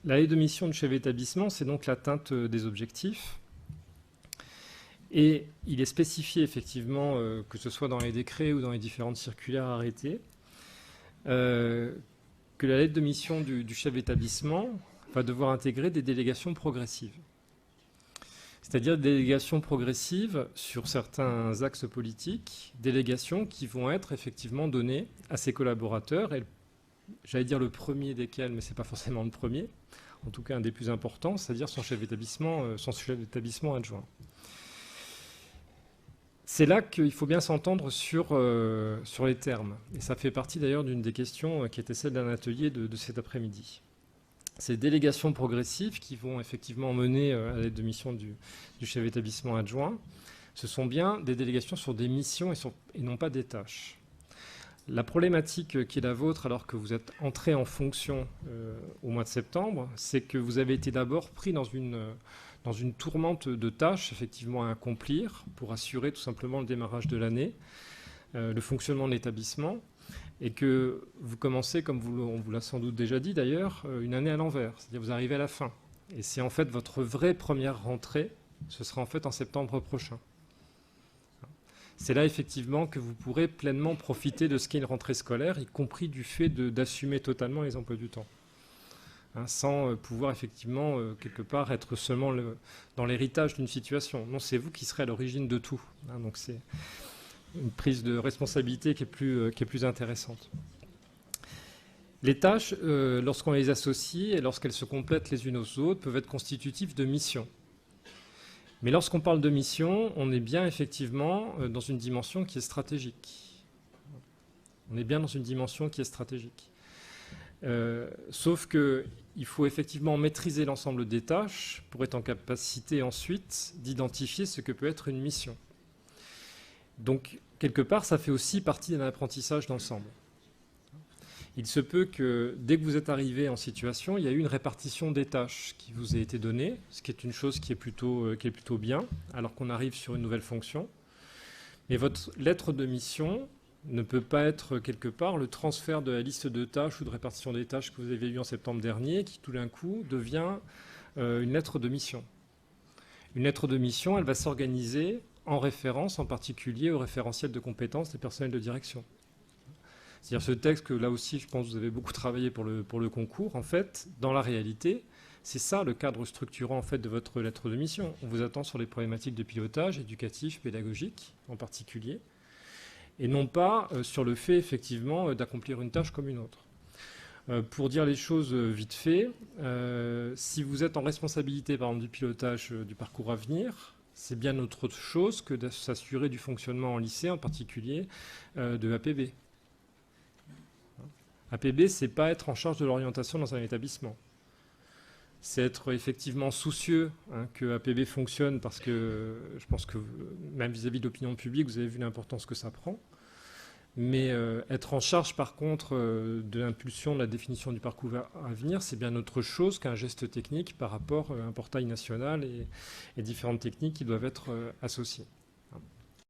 La lettre de mission du chef d'établissement, c'est donc l'atteinte des objectifs. Et il est spécifié effectivement, que ce soit dans les décrets ou dans les différentes circulaires arrêtées, que la lettre de mission du chef d'établissement va devoir intégrer des délégations progressives. C'est-à-dire des délégations progressives sur certains axes politiques, délégations qui vont être effectivement données à ses collaborateurs, et j'allais dire le premier desquels, mais ce n'est pas forcément le premier, en tout cas un des plus importants, c'est-à-dire son chef d'établissement adjoint. C'est là qu'il faut bien s'entendre sur les termes. Et ça fait partie d'ailleurs d'une des questions qui était celle d'un atelier de cet après-midi. Ces délégations progressives qui vont effectivement mener à l'aide de mission du chef d'établissement adjoint, ce sont bien des délégations sur des missions et non pas des tâches. La problématique qui est la vôtre alors que vous êtes entré en fonction au mois de septembre, c'est que vous avez été d'abord pris dans une tourmente de tâches effectivement à accomplir pour assurer tout simplement le démarrage de l'année, le fonctionnement de l'établissement, et que vous commencez, comme on vous l'a sans doute déjà dit d'ailleurs, une année à l'envers, c'est-à-dire vous arrivez à la fin. Et c'est en fait votre vraie première rentrée, ce sera en fait en septembre prochain. C'est là effectivement que vous pourrez pleinement profiter de ce qu'est une rentrée scolaire, y compris du fait d'assumer totalement les emplois du temps. Sans pouvoir effectivement, quelque part, être seulement dans l'héritage d'une situation. Non, c'est vous qui serez à l'origine de tout. Donc c'est une prise de responsabilité qui est plus intéressante. Les tâches, lorsqu'on les associe et lorsqu'elles se complètent les unes aux autres, peuvent être constitutives de missions. Mais lorsqu'on parle de mission, on est bien effectivement dans une dimension qui est stratégique. On est bien dans une dimension qui est stratégique. Sauf qu'il faut effectivement maîtriser l'ensemble des tâches pour être en capacité ensuite d'identifier ce que peut être une mission. Donc, quelque part, ça fait aussi partie d'un apprentissage d'ensemble. Il se peut que dès que vous êtes arrivé en situation, il y a eu une répartition des tâches qui vous a été donnée, ce qui est une chose qui est plutôt bien, alors qu'on arrive sur une nouvelle fonction. Mais votre lettre de mission ne peut pas être quelque part le transfert de la liste de tâches ou de répartition des tâches que vous avez eue en septembre dernier, qui tout d'un coup devient une lettre de mission. Une lettre de mission, elle va s'organiser en référence en particulier au référentiel de compétences des personnels de direction. C'est-à-dire ce texte que là aussi, je pense que vous avez beaucoup travaillé pour le concours, en fait, dans la réalité, c'est ça le cadre structurant en fait, de votre lettre de mission. On vous attend sur les problématiques de pilotage, éducatif, pédagogique en particulier, et non pas sur le fait effectivement d'accomplir une tâche comme une autre. Pour dire les choses vite fait, si vous êtes en responsabilité par exemple du pilotage du parcours à venir, c'est bien autre chose que de s'assurer du fonctionnement en lycée, en particulier de APB. APB, ce n'est pas être en charge de l'orientation dans un établissement. C'est être effectivement soucieux que APB fonctionne parce que je pense que même vis-à-vis de l'opinion publique, vous avez vu l'importance que ça prend. Mais être en charge par contre de l'impulsion, de la définition du parcours à venir, c'est bien autre chose qu'un geste technique par rapport à un portail national et différentes techniques qui doivent être associées.